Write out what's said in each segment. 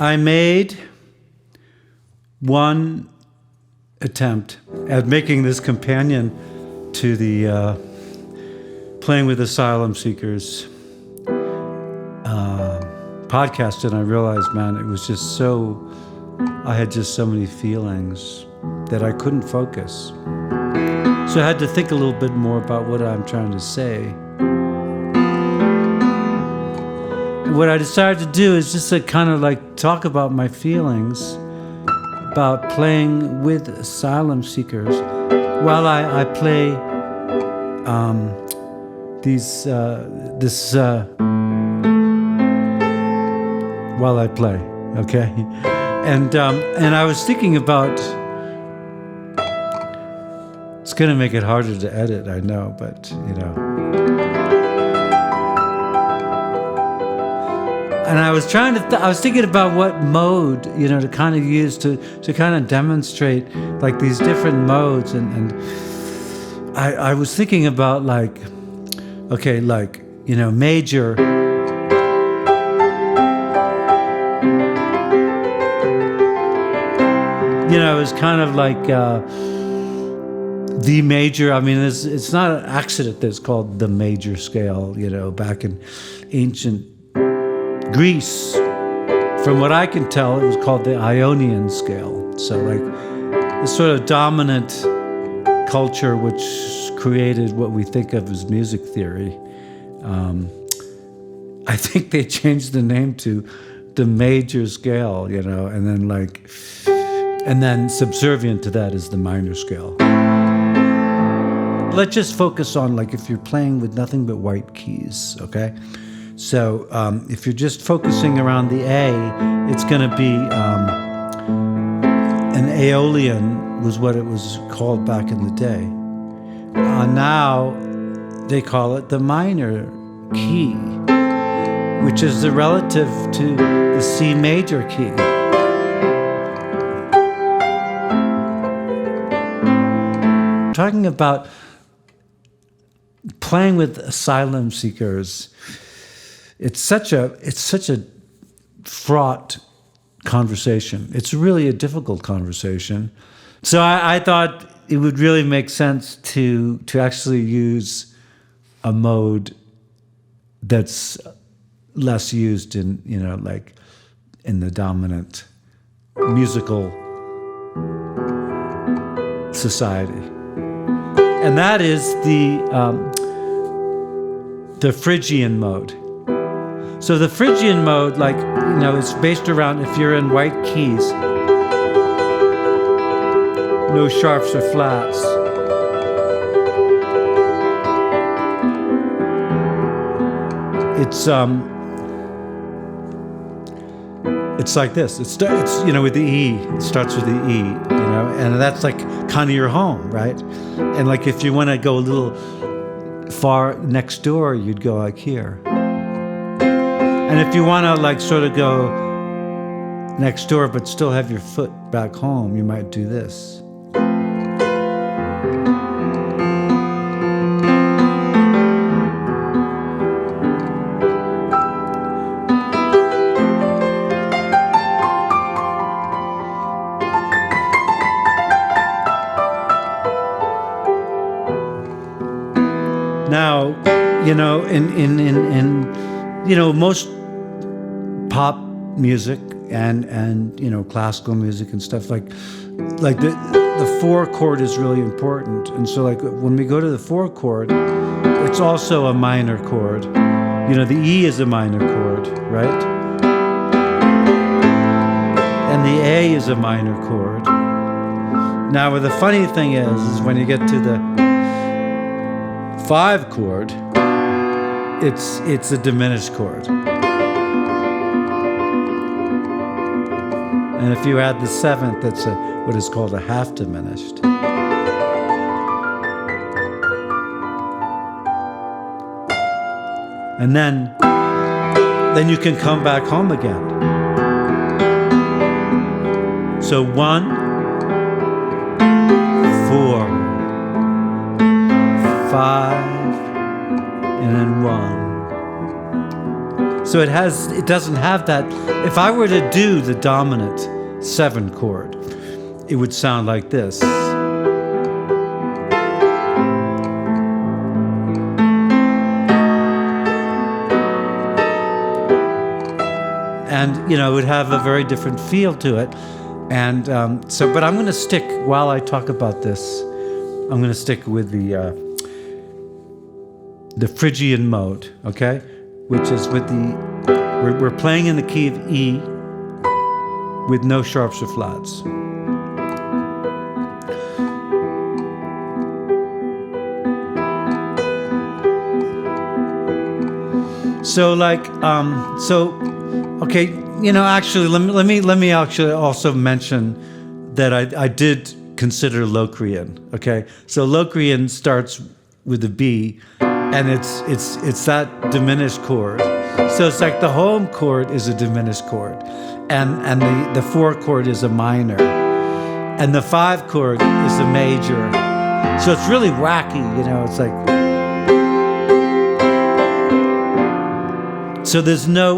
I made one attempt at making this companion to the Playing with Asylum Seekers podcast, and I realized, man, it was just I had just so many feelings that I couldn't focus. So I had to think a little bit more about what I'm trying to say. And what I decided to do is just to kind of like talk about my feelings about playing with asylum seekers while I play while I play, okay? And I was thinking about, it's gonna make it harder to edit, I know, but you know. And I was I was thinking about what mode, you know, to kind of use to kind of demonstrate like these different modes, and I was thinking about like, okay, like, you know, major, you know, it's kind of like the major. I mean, it's not an accident that it's called the major scale, you know, back in ancient Greece. From what I can tell, it was called the Ionian scale. So like this sort of dominant culture which created what we think of as music theory. I think they changed the name to the major scale, you know, and then subservient to that is the minor scale. Let's just focus on like if you're playing with nothing but white keys, okay? So if you're just focusing around the A, it's going to be an Aeolian was what it was called back in the day. Now they call it the minor key, which is the relative to the C major key. Talking about playing with asylum seekers, it's such a fraught conversation. It's really a difficult conversation. So I thought it would really make sense to actually use a mode that's less used in, you know, like in the dominant musical society. And that is the Phrygian mode. So the Phrygian mode, like, you know, is based around if you're in white keys, no sharps or flats. It's like this. It's you know, with the E. It starts with the E, you know, and that's like kind of your home, right? And like if you want to go a little far next door, you'd go like here. And if you want to like sort of go next door but still have your foot back home, you might do this. Now, you know, in you know, most pop music and you know, classical music and stuff, like the 4 chord is really important. And so like when we go to the 4 chord, it's also a minor chord. You know, the E is a minor chord, right? And the A is a minor chord. Now, the funny thing is when you get to the 5 chord, it's a diminished chord. And if you add the 7th, that's what is called a half diminished. And then you can come back home again. So 1, 4, 5, and then 1. So it doesn't have that. If I were to do the dominant 7 chord, it would sound like this. And, it would have a very different feel to it. And but I'm going to stick, while I talk about this, I'm going to stick with the Phrygian mode, okay? Which is with we're playing in the key of E with no sharps or flats. So okay, actually, let me actually also mention that I did consider Locrian. Okay, so Locrian starts with a B, and it's that diminished chord. So it's like the home chord is a diminished chord, and the 4 chord is a minor, and the 5 chord is a major. So it's really wacky, It's like. So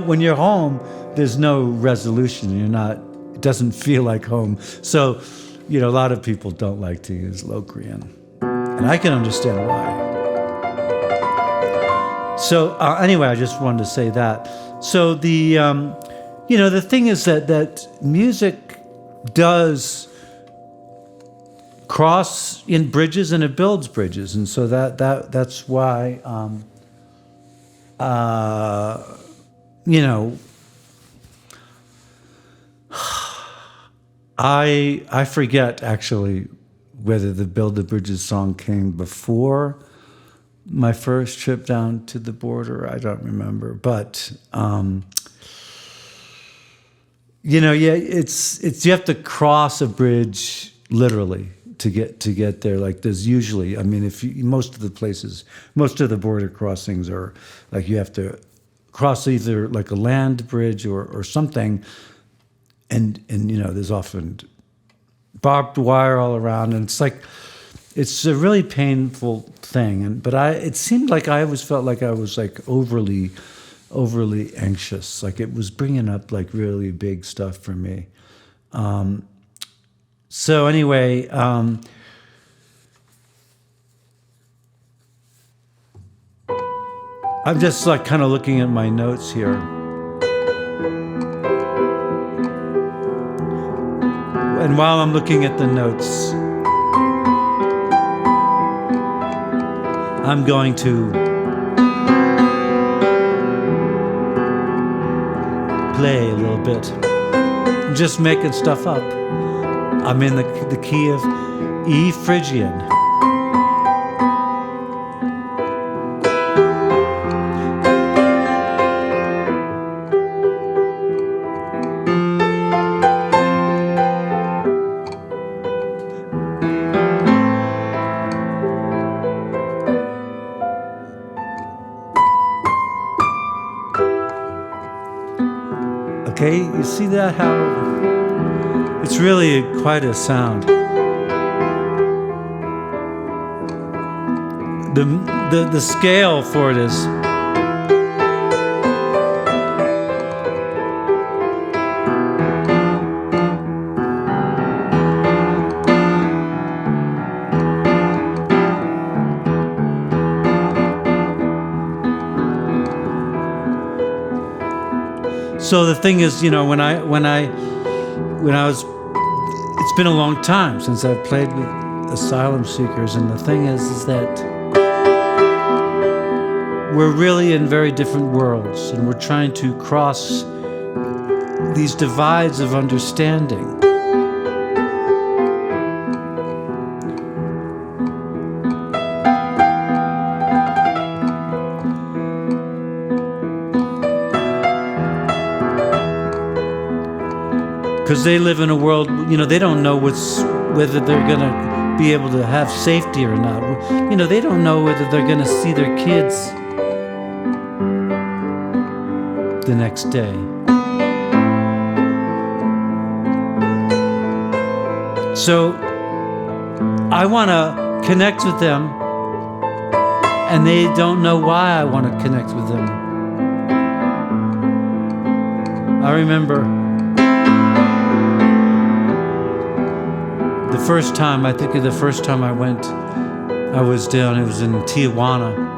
when you're home, there's no resolution. It doesn't feel like home. So, a lot of people don't like to use Locrian. And I can understand why. So anyway, I just wanted to say that. So the thing is that music does cross in bridges and it builds bridges. And so that's why, I forget actually whether the Build the Bridges song came before my first trip down to the border. I don't remember, but it's you have to cross a bridge literally to get there. Like there's usually, most of the border crossings are like you have to cross either like a land bridge or something. And there's often barbed wire all around, and it's a really painful thing. But it seemed like I always felt like I was like overly anxious, like it was bringing up like really big stuff for me. So anyway, I'm just like kind of looking at my notes here. And while I'm looking at the notes, I'm going to play a little bit. I'm just making stuff up. I'm in the key of E Phrygian. Okay, you see that, how it's really quite a sound. The scale for it is so the thing is, when I was, it's been a long time since I've played with Asylum Seekers, and the thing is that we're really in very different worlds, and we're trying to cross these divides of understanding. Because they live in a world, they don't know whether they're going to be able to have safety or not. They don't know whether they're going to see their kids the next day. So I want to connect with them, and they don't know why I want to connect with them. I remember the first time, I think of the first time I went, I was down, it was in Tijuana.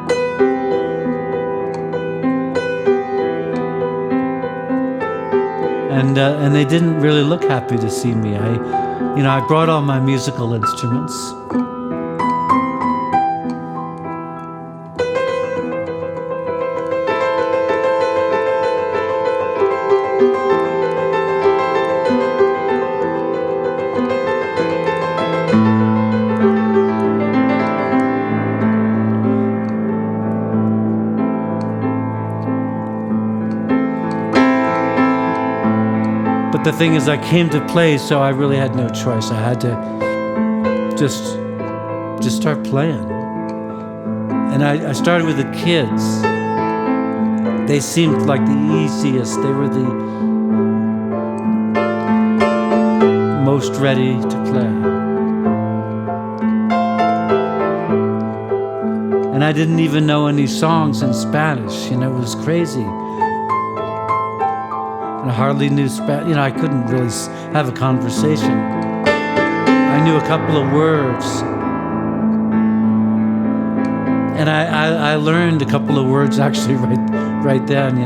And they didn't really look happy to see me. I brought all my musical instruments. But the thing is, I came to play, so I really had no choice. I had to just start playing. And I started with the kids. They seemed like the easiest. They were the most ready to play. And I didn't even know any songs in Spanish. It was crazy. I hardly knew Spanish. I couldn't really have a conversation. I knew a couple of words. And I learned a couple of words actually right then,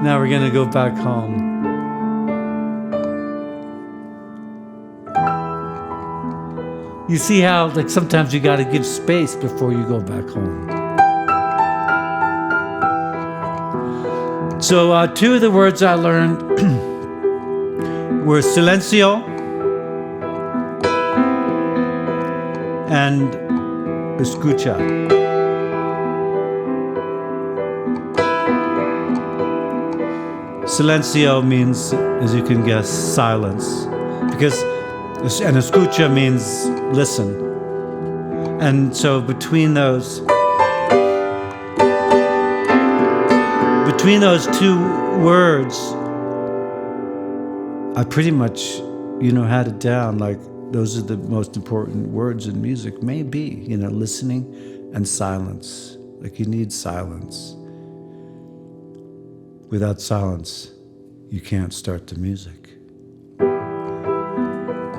Now we're gonna go back home. You see how, sometimes you gotta give space before you go back home. So, two of the words I learned were silencio and escucha. Silencio means, as you can guess, silence. And escucha means listen. And so between those two words, I pretty much, had it down. Like, those are the most important words in music, maybe, listening and silence. Like, you need silence. Without silence, you can't start the music.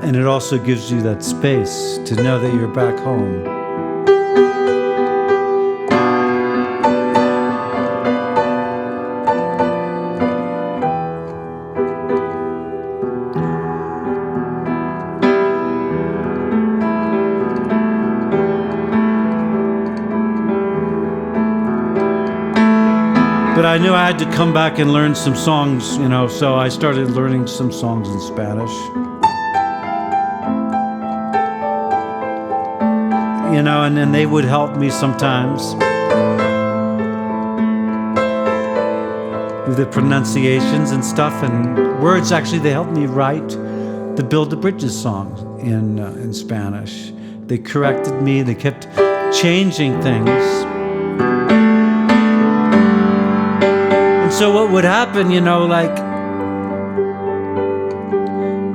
And it also gives you that space to know that you're back home. But I knew I had to come back and learn some songs, so I started learning some songs in Spanish. And then they would help me sometimes with the pronunciations and stuff, and words. Actually, they helped me write the Build the Bridges song in Spanish. They corrected me. They kept changing things. And so what would happen,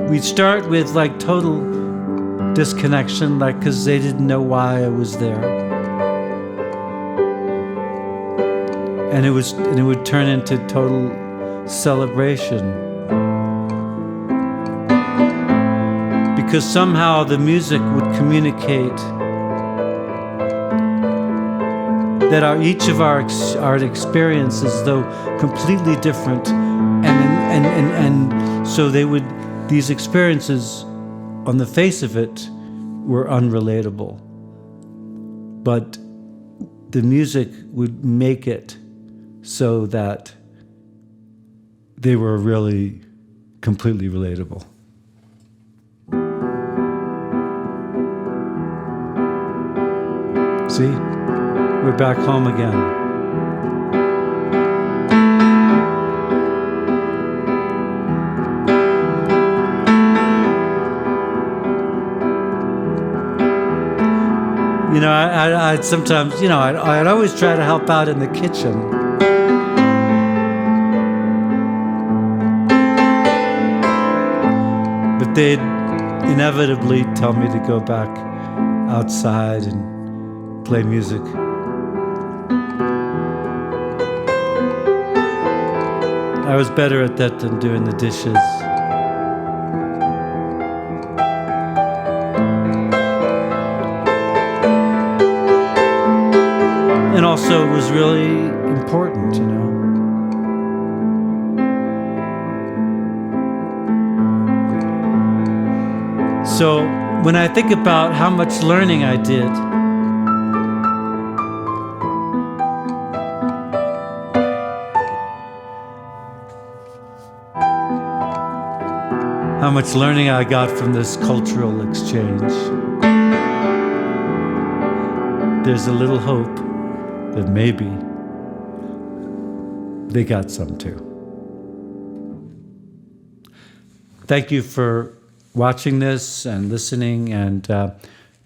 we'd start with total disconnection, because they didn't know why I was there, and it would turn into total celebration, because somehow the music would communicate that each of our experiences, though completely different, and so these experiences, on the face of it, were unrelatable. But the music would make it so that they were really completely relatable. See? We're back home again. I'd sometimes, I'd always try to help out in the kitchen. But they'd inevitably tell me to go back outside and play music. I was better at that than doing the dishes. And also, it was really important, you know. So when I think about how much learning I did, how much learning I got from this cultural exchange, there's a little hope that maybe they got some too. Thank you for watching this and listening, and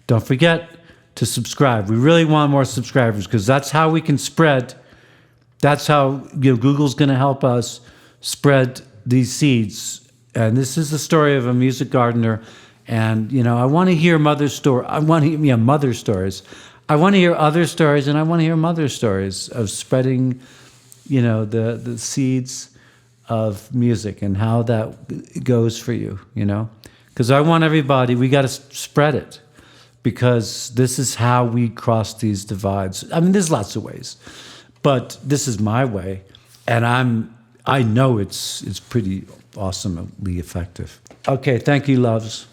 don't forget to subscribe. We really want more subscribers because that's how we can spread. That's how, you know, Google's going to help us spread these seeds. And this is the story of a music gardener. And you know, I want to hear mother story. I want to hear mother stories. I want to hear other stories, and I want to hear mother stories of spreading, you know, the seeds of music and how that goes for you. You know. Because I want everybody, we got to spread it, because this is how we cross these divides. I mean, there's lots of ways, but this is my way, and I know it's pretty awesomely effective. Okay, thank you, loves.